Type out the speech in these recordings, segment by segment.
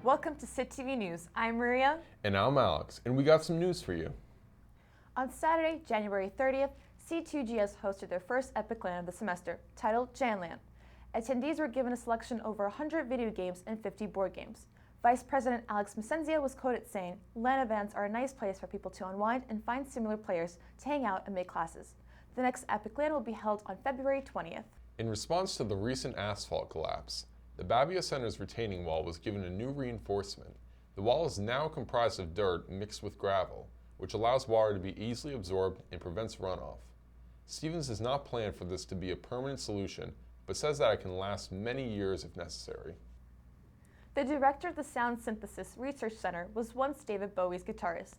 Welcome to SITTV News. I'm Maria. And I'm Alex, and we got some news for you. On Saturday, January 30th, C2GS hosted their first Epic LAN of the semester, titled JanLAN. Attendees were given a selection of over 100 video games and 50 board games. Vice President Alex Mesenzia was quoted saying, "LAN events are a nice place for people to unwind and find similar players to hang out and make classes." The next Epic LAN will be held on February 20th. In response to the recent asphalt collapse, the Bacia Center's retaining wall was given a new reinforcement. The wall is now comprised of dirt mixed with gravel, which allows water to be easily absorbed and prevents runoff. Stevens has not planned for this to be a permanent solution, but says that it can last many years if necessary. The director of the Sound Synthesis Research Center was once David Bowie's guitarist.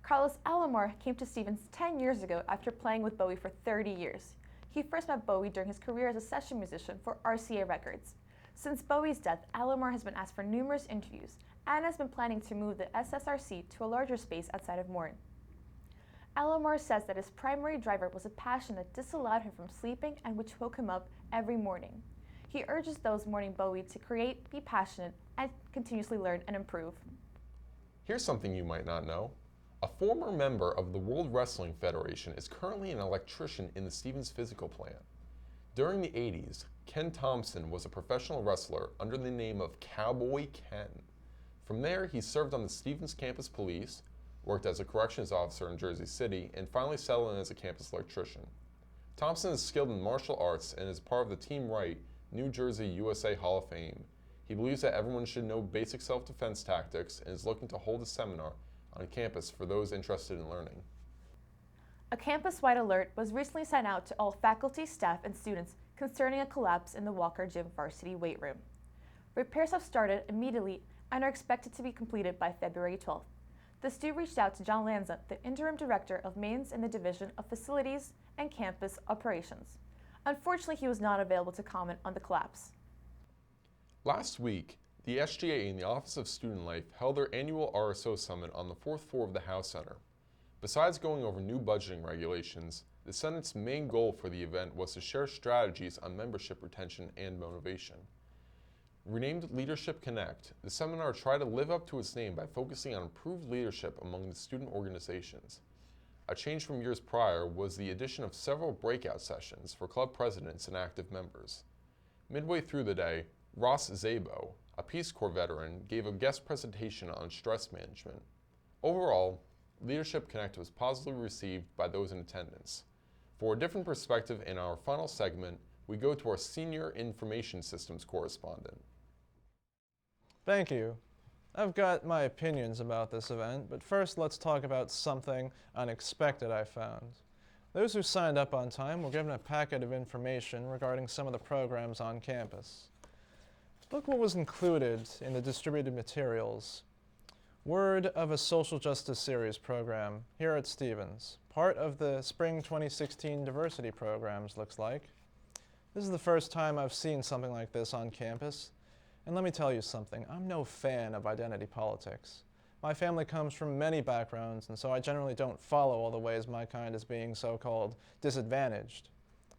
Carlos Alomar came to Stevens 10 years ago after playing with Bowie for 30 years. He first met Bowie during his career as a session musician for RCA Records. Since Bowie's death, Alomar has been asked for numerous interviews and has been planning to move the SSRC to a larger space outside of Morin. Alomar says that his primary driver was a passion that disallowed him from sleeping and which woke him up every morning. He urges those mourning Bowie to create, be passionate, and continuously learn and improve. Here's something you might not know. A former member of the World Wrestling Federation is currently an electrician in the Stevens physical plant. During the 80s, Ken Thompson was a professional wrestler under the name of Cowboy Ken. From there, he served on the Stevens Campus Police, worked as a corrections officer in Jersey City, and finally settled in as a campus electrician. Thompson is skilled in martial arts and is part of the Team Right New Jersey USA Hall of Fame. He believes that everyone should know basic self-defense tactics and is looking to hold a seminar on campus for those interested in learning. A campus-wide alert was recently sent out to all faculty, staff, and students concerning a collapse in the Walker Gym varsity weight room. Repairs have started immediately and are expected to be completed by February 12th. The STU reached out to John Lanza, the interim director of mains in the Division of Facilities and Campus Operations. Unfortunately, he was not available to comment on the collapse. Last week, the SGA and the Office of Student Life held their annual RSO Summit on the 4th floor of the House Center. Besides going over new budgeting regulations, the Senate's main goal for the event was to share strategies on membership retention and motivation. Renamed Leadership Connect, the seminar tried to live up to its name by focusing on improved leadership among the student organizations. A change from years prior was the addition of several breakout sessions for club presidents and active members. Midway through the day, Ross Zabo, a Peace Corps veteran, gave a guest presentation on stress management. Overall, Leadership Connect was positively received by those in attendance. For a different perspective in our final segment, we go to our senior information systems correspondent. Thank you. I've got my opinions about this event, but first let's talk about something unexpected I found. Those who signed up on time were given a packet of information regarding some of the programs on campus. Look what was included in the distributed materials. Word of a social justice series program here at Stevens, part of the spring 2016 diversity programs, looks like. This is the first time I've seen something like this on campus. And let me tell you something, I'm no fan of identity politics. My family comes from many backgrounds, and so I generally don't follow all the ways my kind is being so-called disadvantaged.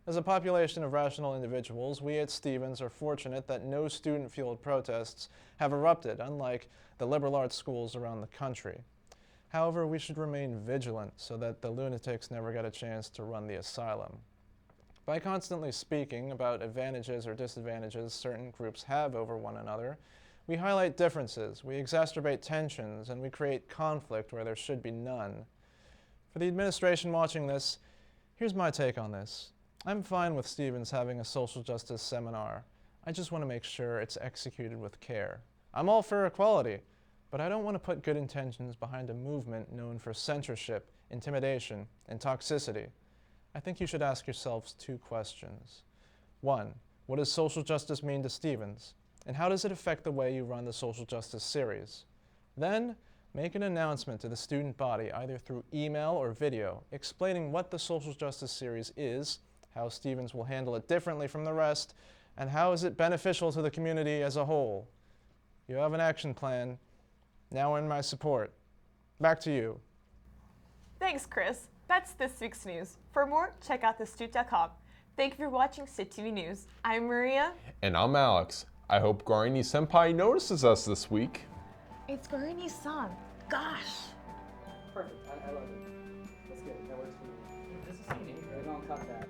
As a population of rational individuals, we at Stevens are fortunate that no student-fueled protests have erupted, unlike the liberal arts schools around the country. However, we should remain vigilant so that the lunatics never get a chance to run the asylum. By constantly speaking about advantages or disadvantages certain groups have over one another, we highlight differences, we exacerbate tensions, and we create conflict where there should be none. For the administration watching this, here's my take on this. I'm fine with Stevens having a social justice seminar. I just want to make sure it's executed with care. I'm all for equality, but I don't want to put good intentions behind a movement known for censorship, intimidation, and toxicity. I think you should ask yourselves two questions. One, what does social justice mean to Stevens? And how does it affect the way you run the social justice series? Then, make an announcement to the student body, either through email or video, explaining what the social justice series is, how Stevens will handle it differently from the rest, and how is it beneficial to the community as a whole. You have an action plan. Now earn my support. Back to you. Thanks, Chris. That's this week's news. For more, check out thestute.com. Thank you for watching SITTV News. I'm Maria. And I'm Alex. I hope Guarini Senpai notices us this week. It's Gurney-san. Gosh. Perfect. I love it. Let's get it. That works for me. This is We're gonna cut that.